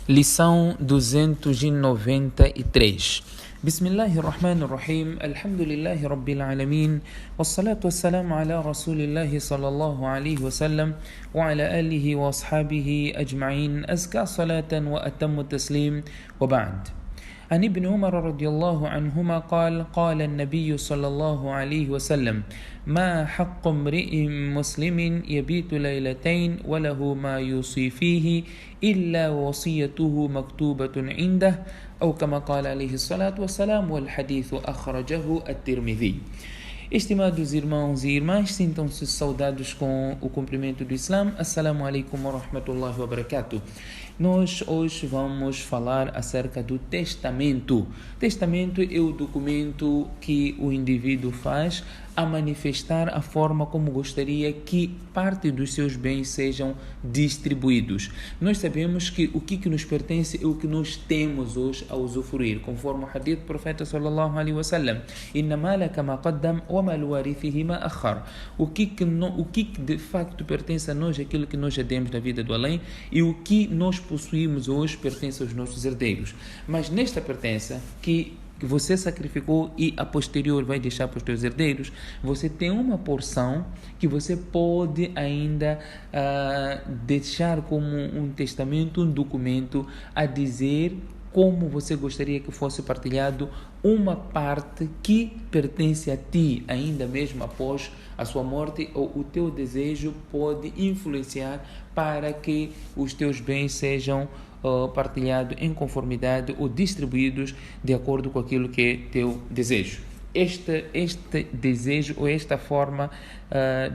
Lição 293. Bismillahirrahmanirrahim. Alhamdulillahi Rabbil Alamin. Wassalatu wassalamu ala Rasulillahi sallallahu alayhi wa sallam wa ala alihi wa ashabihi ajma'in. Azka salatan wa atammu taslim wa ba'd. عن ابن عمر رضي الله عنهما قال النبي صلى الله عليه وسلم ما حق امرئ مسلم يبيت ليلتين وله ما يوصي فيه إلا وصيته مكتوبة عنده أو كما قال عليه الصلاة والسلام والحديث أخرجه الترمذي. Estimados irmãos e irmãs, sintam-se saudados com o cumprimento do Islã. Assalamu alaikum wa rahmatullahi wa barakatuh. Nós hoje vamos falar acerca do testamento. Testamento é o documento que o indivíduo faz a manifestar a forma como gostaria que parte dos seus bens sejam distribuídos. Nós sabemos que o que nos pertence é o que nós temos hoje a usufruir, conforme o hadith do profeta sallallahu alaihi wasallam. Inna malaka ma qaddam wa mal warithihi ma akhar. O que de facto pertence a nós, aquilo que nós já demos da vida do além, e o que nós possuímos hoje pertence aos nossos herdeiros. Mas nesta pertença que você sacrificou e a posterior vai deixar para os teus herdeiros, você tem uma porção que você pode ainda deixar como um testamento, um documento a dizer como você gostaria que fosse partilhado uma parte que pertence a ti, ainda mesmo após a sua morte, ou o teu desejo pode influenciar para que os teus bens sejam partilhados em conformidade ou distribuídos de acordo com aquilo que é teu desejo. Este desejo ou esta forma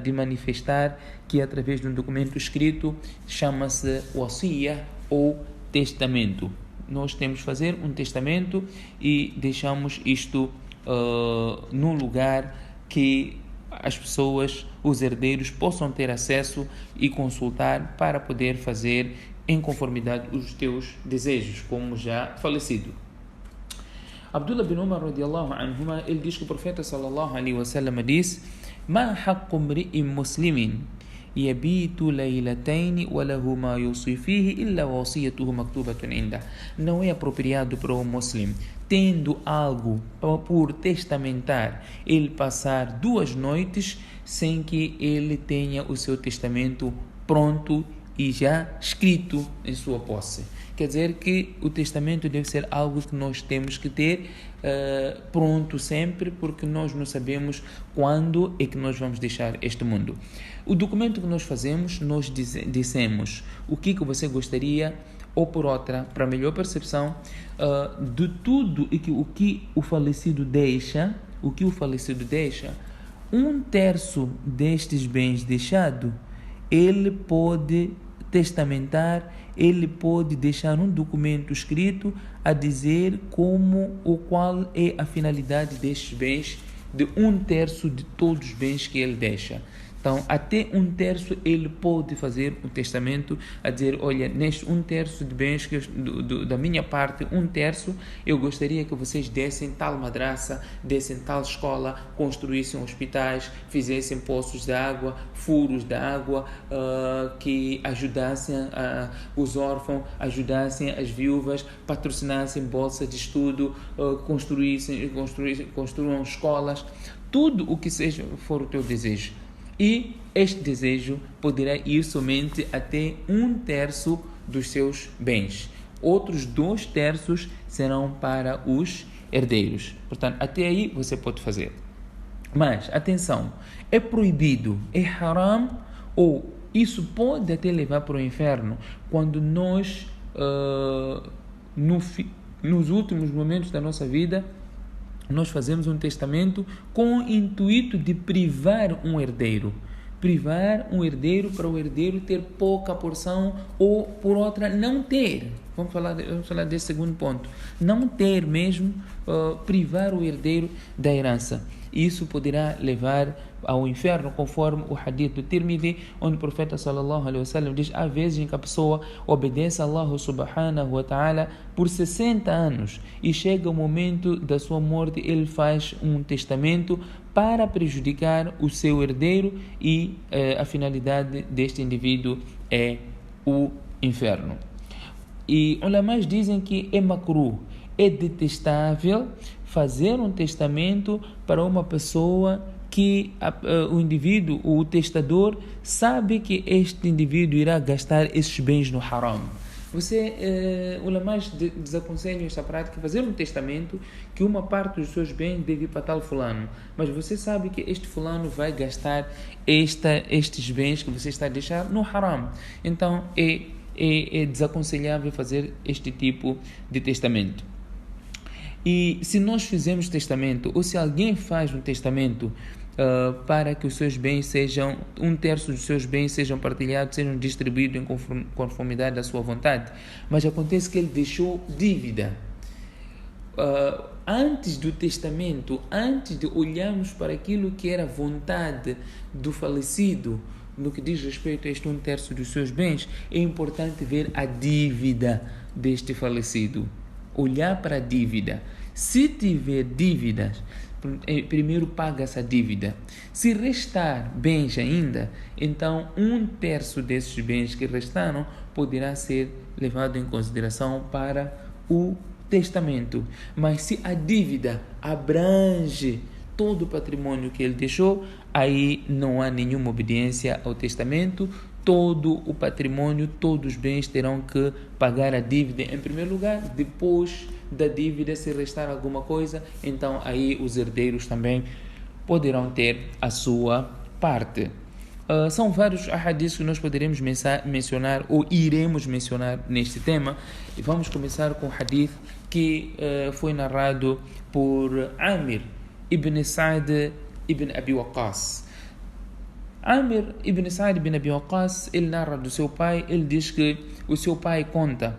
de manifestar, que é através de um documento escrito, chama-se wasiya ou testamento. Nós temos que fazer um testamento e deixamos isto num lugar que as pessoas, os herdeiros, possam ter acesso e consultar para poder fazer em conformidade os teus desejos, como já falecido. Abdullah bin Umar radiallahu anhuma, ele diz que o profeta sallallahu alaihi wasallam disse: "Ma haqqu imri'in muslimin yabitu laylatayn wa lahu ma yusi fihi illa wasiyatuhu maktubatun indah." Não é apropriado para um muslim, tendo algo por testamentar, ele passar 2 noites sem que ele tenha o seu testamento pronto e já escrito em sua posse. Quer dizer que o testamento deve ser algo que nós temos que ter pronto sempre, porque nós não sabemos quando é que nós vamos deixar este mundo. O documento que nós fazemos, nós dissemos o que você gostaria, ou por outra, para melhor percepção de tudo e o que o falecido deixa, 1/3 destes bens deixados, ele pode testamentar, ele pode deixar um documento escrito a dizer como ou qual é a finalidade destes bens, de 1/3 de todos os bens que ele deixa. Então, até 1/3 ele pode fazer um testamento a dizer: olha, neste 1/3 de bens da minha parte, 1/3 eu gostaria que vocês dessem tal madraça, dessem tal escola, construíssem hospitais, fizessem poços de água, furos de água, que ajudassem os órfãos, ajudassem as viúvas, patrocinassem bolsa de estudo, construam escolas, tudo o que seja for o teu desejo. E este desejo poderá ir somente até 1/3 dos seus bens. Outros 2/3 serão para os herdeiros. Portanto, até aí você pode fazer. Mas, atenção, é proibido, é haram, ou isso pode até levar para o inferno, quando nós, nos últimos momentos da nossa vida, nós fazemos um testamento com o intuito de privar um herdeiro para o herdeiro ter pouca porção, ou por outra não ter. Vamos falar desse segundo ponto. Não ter mesmo, privar o herdeiro da herança. Isso poderá levar ao inferno, conforme o hadith do Tirmidhi, onde o profeta sallallahu alaihi wasallam diz: há vezes em que a pessoa obedece a Allah subhanahu wa ta'ala por 60 anos e chega o momento da sua morte, ele faz um testamento para prejudicar o seu herdeiro e a finalidade deste indivíduo é o inferno. E ulamás dizem que é makruh, é detestável fazer um testamento para uma pessoa que o indivíduo, o testador, sabe que este indivíduo irá gastar esses bens no haram. Ulamás desaconselham esta prática, fazer um testamento que uma parte dos seus bens deve ir para tal fulano, mas você sabe que este fulano vai gastar estes bens que você está a deixar no haram. Então é desaconselhável fazer este tipo de testamento. E se nós fizermos testamento, ou se alguém faz um testamento para que os seus bens sejam, 1/3 dos seus bens sejam partilhados, sejam distribuídos em conformidade da sua vontade, mas acontece que ele deixou dívida. Antes do testamento, antes de olharmos para aquilo que era vontade do falecido, no que diz respeito a este 1/3 dos seus bens, é importante ver a dívida deste falecido. Olhar para a dívida. Se tiver dívidas, primeiro paga essa dívida. Se restar bens ainda, então 1/3 desses bens que restaram poderá ser levado em consideração para o testamento. Mas se a dívida abrange todo o patrimônio que ele deixou, aí não há nenhuma obediência ao testamento. Todo o patrimônio, todos os bens terão que pagar a dívida em primeiro lugar. Depois da dívida, se restar alguma coisa, então aí os herdeiros também poderão ter a sua parte. São vários hadiths que nós poderemos mencionar ou iremos mencionar neste tema. E vamos começar com o hadith que foi narrado por Amir ibn Sa'd ibn Abi Waqqas. Amir ibn Sa'd ibn Abi Waqqas, ele narra do seu pai, ele diz que o seu pai conta,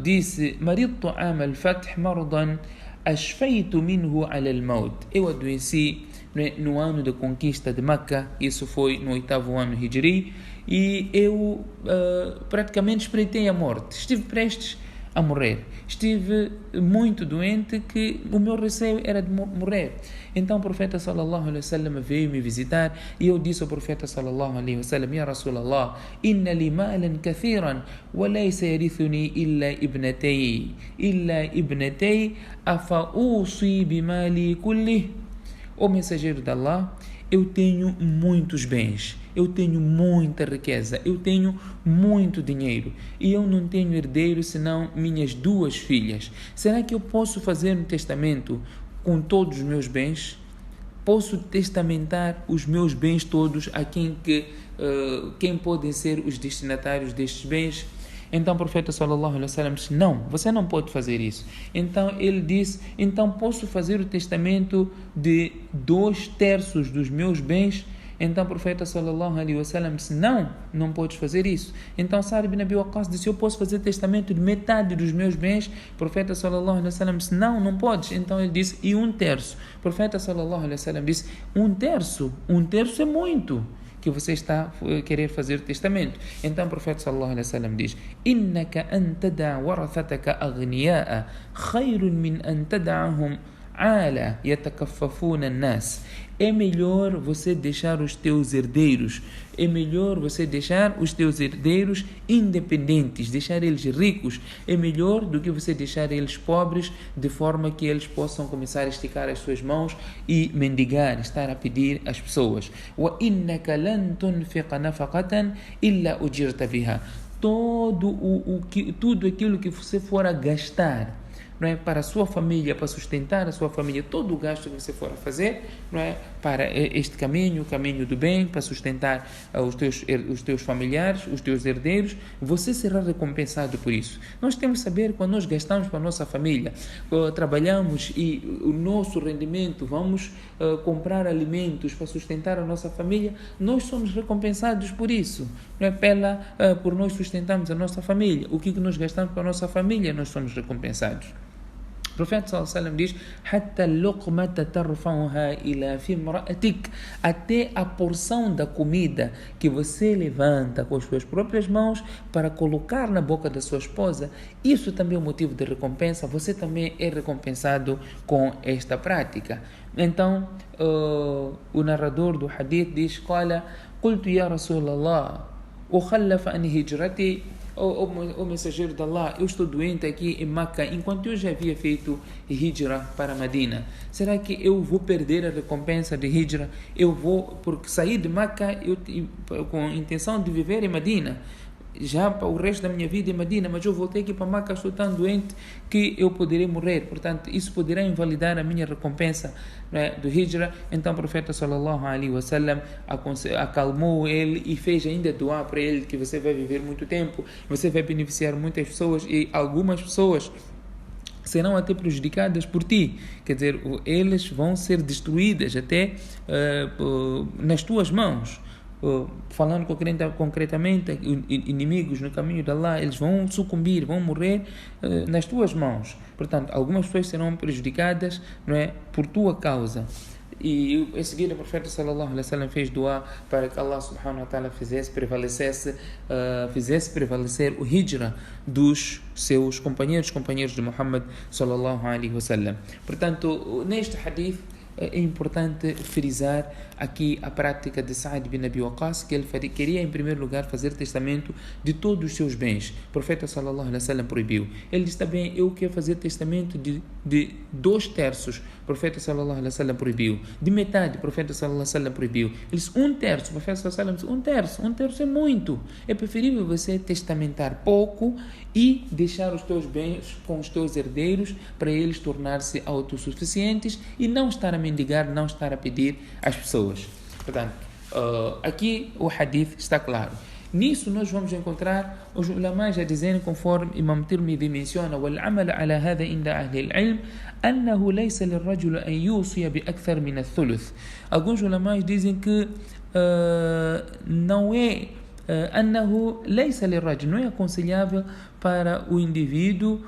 disse: Maridtu am al-fath maradan ashfeitu minhu ala al-maut. Eu adoeci no ano da conquista de Meca, isso foi no 8º ano Hijri, e eu praticamente espreitei a morte, estive prestes a morrer, estive muito doente que o meu receio era de morrer. Então o profeta sallallahu alaihi wasallam veio me visitar e eu disse ao profeta sallallahu alaihi wasallam: Ya Rasulallah, inna li malan kathiran wa laysa yarithuni illa ibnatay afa usi bimali kullih. O mensageiro de Allah, eu tenho muitos bens, eu tenho muita riqueza, eu tenho muito dinheiro e eu não tenho herdeiro senão minhas 2 filhas. Será que eu posso fazer um testamento com todos os meus bens? Posso testamentar os meus bens todos a quem podem ser os destinatários destes bens? Então o profeta sallallahu alaihi wasallam disse: não, você não pode fazer isso. Então ele disse: então posso fazer o testamento de 2/3 dos meus bens? Então o profeta sallallahu alaihi wasallam disse: não podes fazer isso. Então Sa'd ibn Abi Waqqas disse: eu posso fazer testamento de metade dos meus bens? O profeta sallallahu alaihi wasallam disse: não podes. Então ele disse: e 1/3? O profeta sallallahu alaihi wasallam disse: 1/3 é muito que você está a querer fazer testamento. Então o profeta sallallahu alaihi wasallam diz: innaka an tad'a warathataka aghniya'a khayrun min an tad'ahum ala yatakaffafuna an-nas. É melhor você deixar os teus herdeiros, independentes, deixar eles ricos, é melhor do que você deixar eles pobres, de forma que eles possam começar a esticar as suas mãos e mendigar, estar a pedir às pessoas. وَإِنَّكَ لَن تُنْفِقَ نَفَقَةً إِلَّا أُجِرْتَ بِهَا. Tudo aquilo que você for a gastar, não é, para a sua família, para sustentar a sua família, todo o gasto que você for a fazer, não é, para este caminho, o caminho do bem, para sustentar os teus familiares, os teus herdeiros, você será recompensado por isso. Nós temos que saber, quando nós gastamos para a nossa família, trabalhamos e o nosso rendimento, vamos comprar alimentos para sustentar a nossa família, nós somos recompensados por isso, não é, por nós sustentarmos a nossa família. O que nós gastamos para a nossa família, nós somos recompensados. O profeta sallallahu alaihi wasallam diz: "Hatta luqmata tarfa'uha ila fi imra'atik", até a porção da comida que você levanta com as suas próprias mãos para colocar na boca da sua esposa, isso também é um motivo de recompensa. Você também é recompensado com esta prática. Então, o narrador do hadith diz: "Qala qultu ya Rasulallah, ukhallaf an hijrati o mensageiro de Allah, eu estou doente aqui em Meca, enquanto eu já havia feito hijra para Medina. Será que eu vou perder a recompensa de hijra? Eu vou, porque saí de Meca com a intenção de viver em Medina, já para o resto da minha vida em Medina, mas eu voltei aqui para Meca, estou tão doente que eu poderei morrer. Portanto, isso poderá invalidar a minha recompensa, né, do hijra. Então o profeta sallallahu alaihi wasallam acalmou ele e fez ainda doar para ele que você vai viver muito tempo, você vai beneficiar muitas pessoas e algumas pessoas serão até prejudicadas por ti, quer dizer, eles vão ser destruídas até nas tuas mãos. Falando concretamente, inimigos no caminho de Allah, eles vão sucumbir, vão morrer nas tuas mãos. Portanto, algumas pessoas serão prejudicadas, não é, por tua causa. E em seguida o profeta sallallahu alaihi wasallam fez dua para que Allah subhanahu wa ta'ala fizesse prevalecer o hijra dos seus companheiros de Muhammad sallallahu alaihi wasallam. Portanto, neste hadith é importante frisar aqui a prática de Sa'd bin Abi Waqqas, que ele queria em primeiro lugar fazer testamento de todos os seus bens. O profeta sallallahu alaihi wasallam proibiu. Ele disse também, eu quero fazer testamento de 2/3. O profeta sallallahu alaihi wasallam proibiu. De metade, o profeta sallallahu alaihi wasallam proibiu. Ele disse 1/3. O profeta sallallahu alaihi wasallam disse 1/3. 1/3 é muito. É preferível você testamentar pouco e deixar os teus bens com os teus herdeiros para eles tornar-se autossuficientes e não estar a mendigar, não estar a pedir às pessoas. Portanto, aqui o hadith está claro. Nisso nós vamos encontrar os ulamás já dizendo, conforme Imam Tirmidhi menciona, وَالْعَمَلَ عَلَى هَذَا عِنْدَ أَهْلِ الْعِلْمِ أَنَّهُ لَيْسَ لِلرَّجُلِ أَنْ يُوصِيَ بِأَكْثَرْ مِنَ الثُّلُثِ. Alguns ulamás dizem que não é أنه ليس للرجل, não é aconselhável para o indivíduo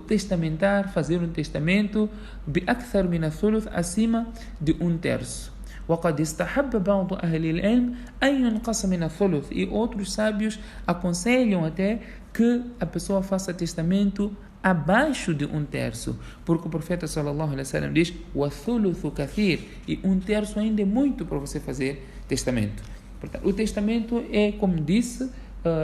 testamentar, fazer um testamento بأكثر من الثلث, acima de 1/3. وقد استحب بعض أهل العلم أن ينقص من الثلث, e outros sábios aconselham até que a pessoa faça testamento abaixo de 1/3, porque o profeta sallallahu alaihi wasallam diz وَالثُّلُثُ كَثِيرٌ, e 1/3 ainda é muito para você fazer testamento. Portanto, o testamento é, como disse,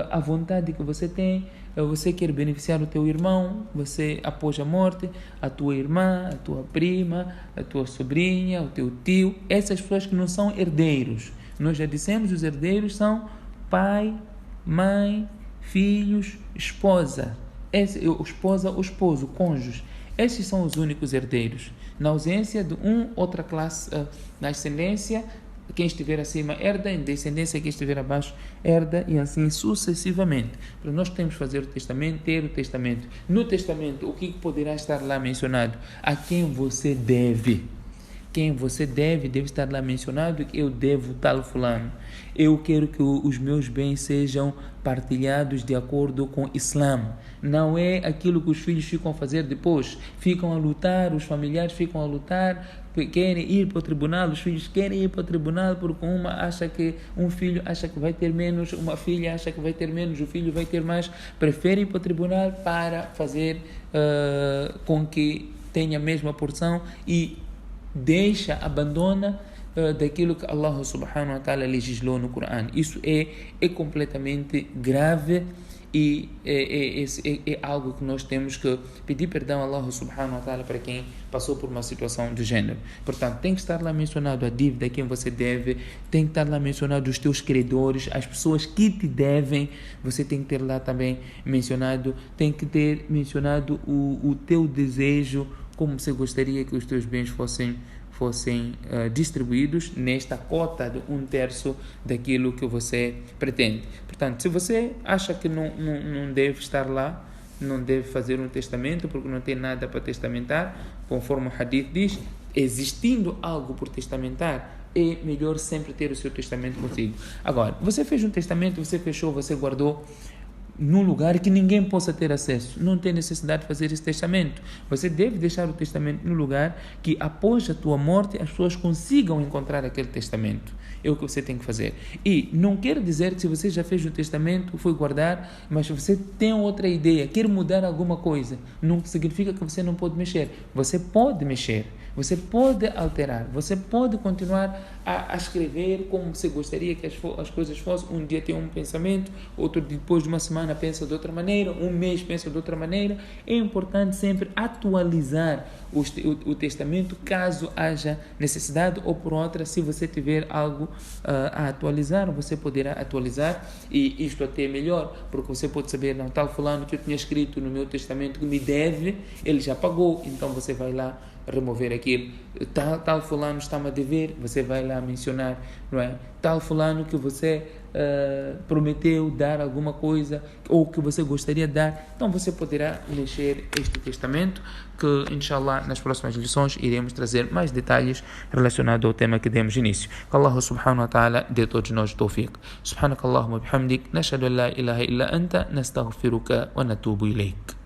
a vontade que você tem. Você quer beneficiar o teu irmão, você após a morte, a tua irmã, a tua prima, a tua sobrinha, o teu tio, essas pessoas que não são herdeiros. Nós já dissemos, os herdeiros são pai, mãe, filhos, esposa, o esposo, cônjuge. Esses são os únicos herdeiros. Na ausência de outra classe, na ascendência, quem estiver acima herda, em descendência quem estiver abaixo herda, e assim sucessivamente. Para nós temos que fazer o testamento, ter o testamento. No testamento, o que poderá estar lá mencionado? A quem você deve. Quem você deve estar lá mencionado, que eu devo tal fulano. Eu quero que os meus bens sejam partilhados de acordo com o Islã. Não é aquilo que os filhos ficam a fazer depois. Ficam a lutar, os familiares ficam a lutar, querem ir para o tribunal, os filhos querem ir para o tribunal porque um filho acha que vai ter menos, uma filha acha que vai ter menos, o filho vai ter mais. Preferem ir para o tribunal para fazer com que tenha a mesma porção e abandona daquilo que Allah subhanahu wa ta'ala legislou no Corão. Isso é completamente grave e é algo que nós temos que pedir perdão a Allah subhanahu wa ta'ala para quem passou por uma situação de género. Portanto, tem que estar lá mencionado a dívida a quem você deve, tem que estar lá mencionado os teus credores, as pessoas que te devem, você tem que ter lá também mencionado, tem que ter mencionado o teu desejo, como você gostaria que os teus bens fossem distribuídos nesta cota de 1/3 daquilo que você pretende. Portanto, se você acha que não deve estar lá, não deve fazer um testamento porque não tem nada para testamentar, conforme o hadith diz, existindo algo por testamentar, é melhor sempre ter o seu testamento consigo. Agora, você fez um testamento, você fechou, você guardou num lugar que ninguém possa ter acesso, não tem necessidade de fazer esse testamento. Você deve deixar o testamento no lugar que após a tua morte as pessoas consigam encontrar aquele testamento. É o que você tem que fazer. E não quer dizer que se você já fez o testamento, foi guardar, mas você tem outra ideia, quer mudar alguma coisa, não significa que você não pode mexer. Você pode mexer, você pode alterar, você pode continuar a escrever como você gostaria que as coisas fossem. Um dia tem um pensamento, outro depois de uma semana semana pensa de outra maneira, um mês pensa de outra maneira. É importante sempre atualizar o testamento, caso haja necessidade, ou por outra, se você tiver algo a atualizar, você poderá atualizar, e isto até é melhor, porque você pode saber, não, tal fulano que eu tinha escrito no meu testamento que me deve, ele já pagou, então você vai lá remover aquilo. Tal fulano está-me a dever, você vai lá mencionar, não é? Tal fulano que você prometeu dar alguma coisa, ou que você gostaria de dar, então você poderá mexer este testamento, que inshallah nas próximas lições iremos trazer mais detalhes relacionados ao tema que demos início. Que Allah subhanahu wa ta'ala dê a todos nós tawfiq. Subhanakallahumma bihamdik, nashhadu an la ilaha illa anta, nastaghfiruka wa natubu ilayk.